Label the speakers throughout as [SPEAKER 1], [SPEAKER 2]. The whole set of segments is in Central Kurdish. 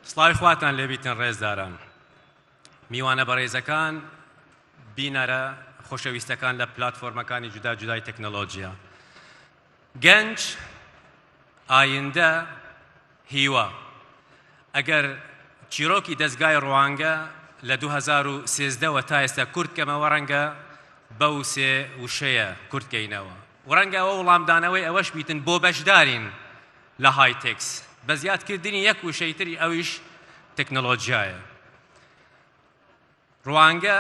[SPEAKER 1] سڵاوی خواتان لێبیتن ڕێزداران، میوانە بەڕێزەکان، بینەرە خۆشەویستەکان لە پلاتفۆرمەکانی جودا جودای تەکنۆلۆجیا. گەنج ئایندە هیوە. ئەگەر چیرۆکی دەستگای ڕوانگە لە 2013 تا ئێستا کورتکەمەوە ڕەنگە بەو سێ وشەیە کورتکەینەوە و ڕەنگە ئەوە وڵامدانەوەی ئەوەش بیتن بۆ بەشدارین لە هایتێکس بە زیادکردنی یەک وشەی تری ئەویش تەکنۆلۆجیایە. ڕوانگە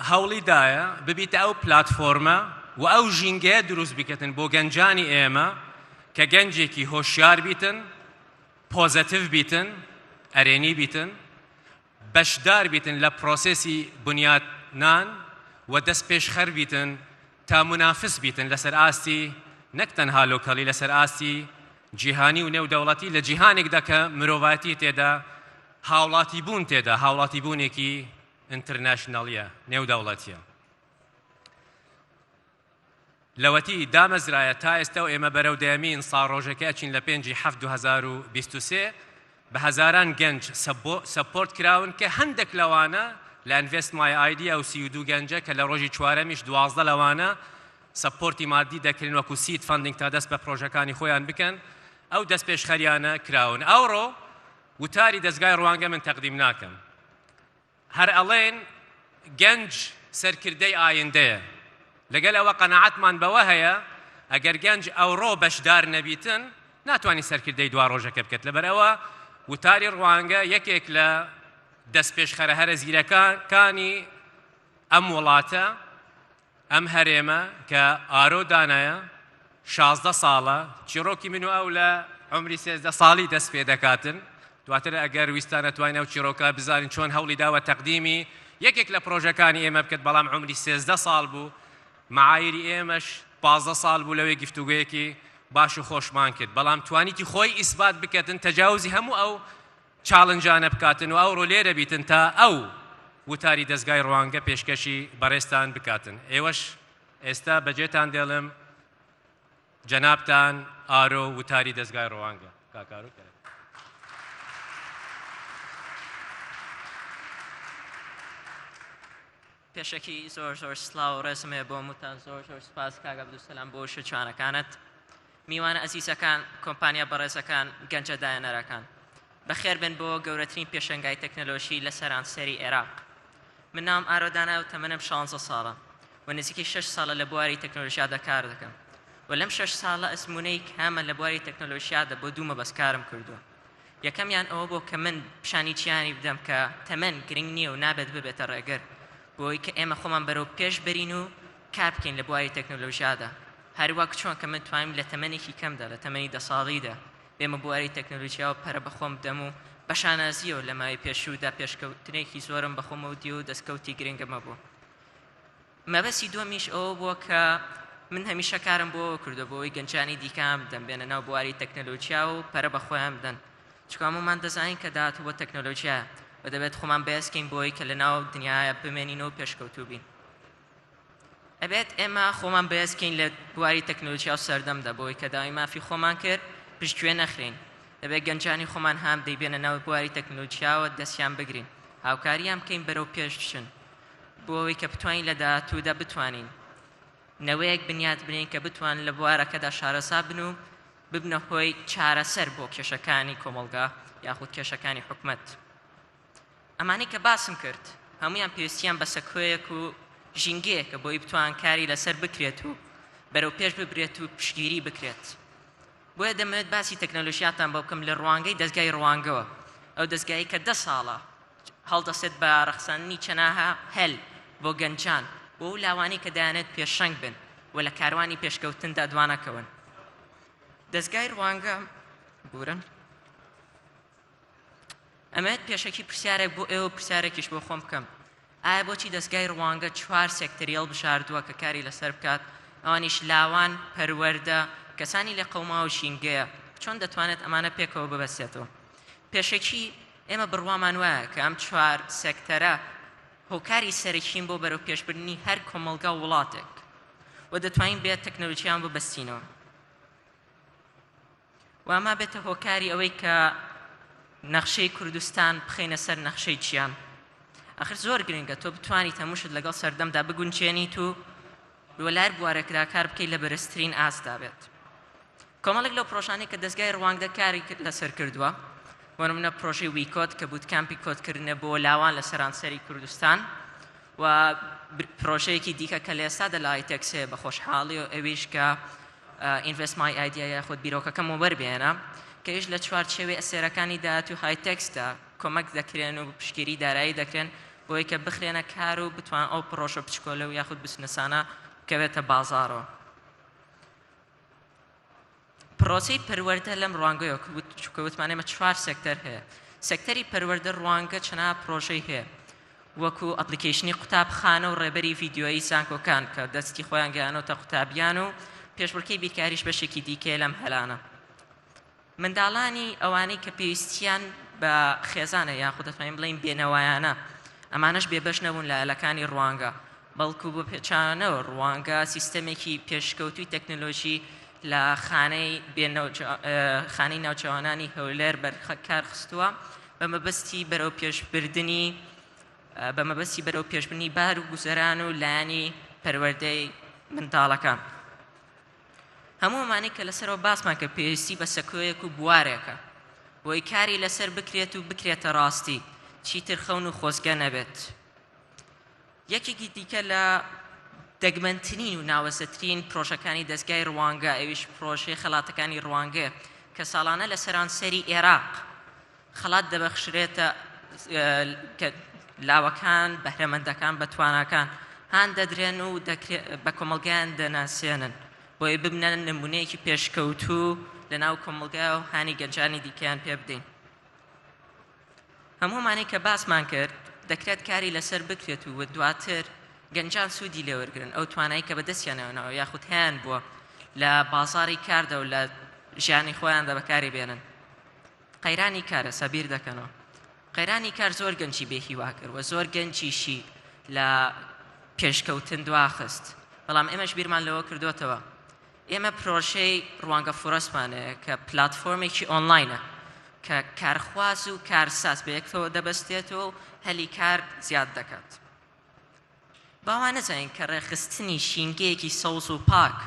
[SPEAKER 1] هەوڵی دایە ببیتە ئەو پلاتفۆرمە و ئەو ژینگەیە دروست بکەتن بۆ گەنجانی ئێمە کە گەنجێکی هۆشیار بیتن، پۆزەتیڤ بیتن، ئەرێنی بیتن، بەشدار بیتن لە پرۆسێسی بنیادنان و دەست پێشخەر بیتن تا منافس بیتن لەسەر ئاستی نەک تەنها لۆکەڵی، لەسەر ئاستی جیهانی و نێودەوڵەتی لە جیهانێکدا کە مرۆڤایەتی تێدا هاوڵاتی بوون تێدا، هاوڵاتی بوونێکی ئینتەرناشنەڵیە، نێودەوڵەتیە. لەوەتی دامەزرایە تا ئێستا و ئێمە بەرەو دەیەمین ساڵ ڕۆژەکە ئەچین لە 5/7/2023 بە هەزاران گەنج سەپۆرت کراون کە هەندێک لەوانە لە ئینڤێست مای ئایدیا و 32 گەنجە کە لە ڕۆژی چوارەمیش 12 لەوانە سەپۆرتی مادی دەکردن وەکو سید فەندینگ تا دەست بە پرۆژەکانی خۆیان بکەن. ئەو دەست پێشخەریانە کراون. ئەوڕۆ وتاری دەستگای ڕوانگە من تەقدیم ناکەم. هەر ئەڵێن گەنج سەرکردەی ئایندەیە. لەگەل ئەوە قەناعەتمان بەوە هەیە ئەگەر گەنج ئەوڕۆ بەشدار نەبیتن ناتوانانی سەرکردەی دوا ڕۆژەکە بکەت. لەبەرەوە وتاری ڕوانگە یەکێک لە دەست پێشخەرە هەرە زیرەکانی ئەم وڵاتە، ئەم هەرێمە کە ئارۆ دانایە 16 ساڵە، چیرۆکی من و ئەو لە عمری 13 ساڵی دەست پێ دەکاتن. دواتر ئەگەر ویستانە توانین ئەو چیرۆکە بزانین چۆن هەوڵی داوە تەقدیمی یەکێک لە پرۆژەکانی ئێمە بکەت، بەڵام عمری 13 ساڵ بوو، معایری ئێمەش 15 ساڵ بوو لەوەی گفتوگویەکی باش و خۆشمان کرد، بەڵام توانیتی خۆی ئیسبات بکەتن، تەجاوزی هەموو ئەو چاڵنجانە بکاتن و ئەوڕۆ لێرە بیتن تا ئەو وتاری دەستگای ڕوانگە پێشکەشی بەڕێستان بکاتن. ئێوەش ئێستا بەجێتان دێڵم جەنابتان ئارۆ وتاری دەستگای ڕوانگە. کاکارو کرد.
[SPEAKER 2] پێشەکی زۆر زۆر سڵاو و ڕێزمێ بۆ موتان، زۆر زۆر سپاس کاک عەبدولسەلام بۆ شوێنچوانەکانت. میوانە ئەزیزەکان، کۆمپانیا بەڕێزەکان، گەنجە دایەنەرەکان، بەخێر بن بۆ گەورەترین پێشەنگای تەکنۆلۆژی لە سەرانسەری عێراق. من ناوم ئارۆدانە و تەمەنم 16 ساڵە و نزیکی 6 ساڵە لە بواری تەکنۆلۆژیادا کار دەکەم و لەم 6 ساڵە ئەزمونەی کامە لە بواری تەکنۆلۆژیادا بۆ دوو مەبەستکارم کردووە. یەکەمیان ئەوە بۆ کە من پیشانیچیانی بدەم کە تەمەن گرنگ نییە و نابێت ببێتە ڕێگەر، بۆی کە ئێمە خۆمان بەرەو پێش بەرین و کار بکەین لە بواری تەکنۆلۆژیادا. هەروەک چۆن کە من توانیم لە تەمەنێکی کەمدا، لە تەمەنی 10 ساڵیدا بێمە بواری تەکنۆلۆژیا و پەرە بەخۆم بدەم و بەشانازیەوە لە ماوەی پێشوودا پێشکەوتنێکی زۆرم بەخۆمە و دی و دەستکەوتی گرنگەمە بوو. مەبەستی دووەمیش ئەوە بووە کە من هەمیشە کارم بۆ کردو بۆی گەنجانی دیکەم بدەم بێنە ناو بواری تەکنۆلۆژیا و پەرە بەخۆیان بدەن، چکە هەموومان دەزانین کە داهاتوو بۆ تەکنۆلۆژیایە و دەبێت خۆمان بەهێزکەین بۆی کە لە ناو دنیاە بمێنینەوە پێشکەوتوو بین. ئەبێت ئێمە خۆمان بەهێزکەین لە بواری تەکنۆلۆژیا و سەردەمدا بۆی کە داوای مافی خۆمان کرد پشتگوێ نەخرین. دەبێت گەنجانی خۆمان هەم دەیبێنە ناو بواری تەکنۆلۆژیاوە دەستیان بگرین، هاوکاریان بکەین بەرەو پێش بچن بۆ ئەوەی کە بتوانین لە داهاتوودا بتوانین نەوەیەک بنیاد بنین کە بتوان لە بوارەکەدا شارەسا بن و ببنە هۆی چارەسەر بۆ کێشەکانی کۆمەڵگا یاخود کێشەکانی حکومەت. ئەمانەی کە باسم کرد هەمویان پێویستیان بە سەکۆیەک و ژینگەیە کە بۆی بتوان کاری لەسەر بکرێت و بەرەو پێش ببرێت و پشگیری بکرێت. بۆیە دەمەوێت باسی تەکنۆلۆژیاتان بۆ بکەم لە ڕوانگەی دەستگای ڕوانگەوە، ئەو دەستگایی کە 10 ساڵە هەڵدەسێت بە ڕەخساندنی چەناها هەل بۆ گەنجان بۆ ئەو لاوانەی کە دەیانێت پێشەنگ بن و لە کاروانی پێشکەوتندا دوانەکەون. دەستگای ڕوانگە بورن ئەمەوێت پێشەکی پرسیارێک بۆ ئێوە پرسیارێکیش بۆ خۆم بکەم. ئایا بۆچی دەستگای ڕوانگە 4 سێکتەریەڵ بشاردووە کە کاری لەسەر بکات، ئەوانیش لاوان، پەروەردە، کەسانی لە قەوما و ژینگەیە، چۆن دەتوانێت ئەمانە پێکەوە ببەستێتەوە؟ پێشەکی ئێمە بڕوامان وایە کە ئەم 4 سێکتەرە هۆکاری سەرەکیین بۆ بەرەو پێشبردنی هەر کۆمەڵگا و وڵاتێک و دەتوانین بێت تەکنۆلۆژیان ببەستینەوە و ئەما بێتە هۆکاری ئەوەی کە نەخشەی کوردستان بخەینە سەر نەخشەی چیان ئاخر زۆر گرنگە تۆ بتوانیت هەمووشت لەگەڵ سەردەمدا بگونجێنیت و لەلایەر بوارەکراکار بکەیت لە بەرزترین ئاستا بێت کۆمەڵێک لەو پرۆژانەی کە دەستگای ڕوانگە کاری لەسەر کردووە بۆ نمونە پرۆژەی ویکۆد کە بوتکامپی کۆدکردنە بۆ لاوان لە سەرانسەری کوردستان و پرۆژەیەکی دیکە کە لە ئێستا دەلای تەکسێ بە خۆشحاڵی و ئەویش کە ئینڤست مای ئایدیا یاخود بیرۆکەکەم وەربێنە کە ئیش لە چوارچێوەی ئەسێرەکانی داهات و های تەکسدا کۆمەک دەکرێن و پشگیری دارایی دەکرێن بۆی کە بخرێنە کار و بتوان ئەو پرۆژە بچکۆلە و یاخود بسنەسانە کەوێتە بازاڕەوە پرۆسەی پەروەردە لەم ڕوانگەیەوە کە وتمانێمە 4 سێکتەر هەیە سێکتەری پەروەردە ڕوانگە چەند پرۆژەی هەیە وەکو ئەپلیکیشنی قوتابخانە و ڕێبەری ڤیدیۆیی زانکۆکان کە دەستی خۆیان گەیانەوە قوتابیان و پێشبڕکەی بیرکاریش بەشێکی دیکەیە لەم هەلانە منداڵانی ئەوانەی کە پێویستیان بە خێزانە یاخود دەتوانین بڵین بێنەوایانە ئەمانەش بێبەش نەبوون لە ئەلەکانی ڕوانگە بەڵکو بۆ پێچانەوە ڕوانگە سیستەمێکی پێشکەوتوی تەکنۆلۆژی لە خانەی ناوچەوانانی هەولێر بەرکار خستووە بە مەبەستی بەرەو پێشبردنی بار و گوزەران و لایەنی پەروەردەی منداڵەکان هەموو ئەمانەی کە لەسەرەوە باسمان کە پێویستی بە سەکۆیەک و بوارێکە بۆی کاری لەسەر بکرێت و بکرێتە ڕاستی چیتر خەون و خۆزگە نەبێت یەکێکی دیکە لە دەگمەنترین و ناوەزەترین پرۆژەکانی دەستگای ڕوانگە ئەویش پرۆژەی خەڵاتەکانی ڕوانگە کە ساڵانە لە سەرانسەری عێراق خەڵات دەبەخشرێتە کە لاوەکان بەهرەمەندەکان بە تواناکان هان دەدرێن و بە کۆمەڵگەیان دەناسێنن بۆی ببنە نمونەیەکی پێشکەوتوو لە ناو کۆمەڵگا و هانی گەنجانی دیکەیان پێ بدەین هەموومانەی کە باسمان کرد دەکرێت کاری لەسەر بکرێت و دواتر گەنجان سوودی لێوەرگرن ئەو توانایی کە بەدەستیانەوەنەوە یاخود هیان بووە لە بازاڕی کاردا و لە ژیانی خۆیاندا بەکاری بێنن قەیرانی کارە سەبیر دەکەنەوە قەیرانی کار زۆر گەنجی بێهیوا کرد و زۆر گەنجیشی لە پێشکەوتن دواخست بەڵام ئێمەش بیرمان لەوە کردوتەوە ئێمە پرۆژەی ڕوانگە فۆرەسمانەیە کە پلاتفۆرمێکی ئۆنلاینە کە کارخواز و کارساز بە یەکەوە دەبەستێتەوە و هەلی کار زیاد دەکات باوا نەزانین کە ڕێخستنی شینگەیەکی سەوز و پاک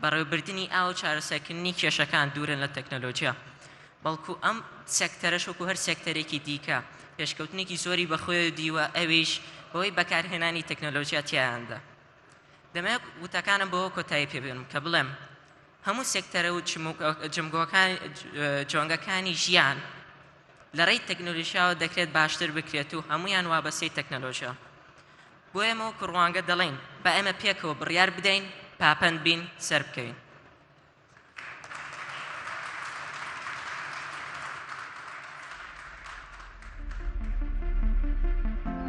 [SPEAKER 2] بەڕێوەبردننی ئاو چارەسەرکردنی کێشەکان دوورن لە تەکنەلۆجیا بەڵکو ئەم سێکتەرەش وەکو هەر سێکتەرێکی دیکە پێشکەوتنێکی زۆری بەخۆی دیوە ئەویش بەوەی بەکارهێنانی تەکنەلۆجیا تیایاندا دەمەوێت وتەکانم بەوە کۆتایی پێبێنم کە بڵێم هەموو سێکتەرە و جۆنگەکانی ژیان لە ڕێی تەکنۆلۆژیاوە دەکرێت باشتر بکرێت و هەمویان وابەستەی تەکنەلۆژیا بۆ ئێمە وەکو ڕوانگە دەڵێن بە ئێمە پێکەوە بڕیار بدەین پاپەند بین سەر بکەوین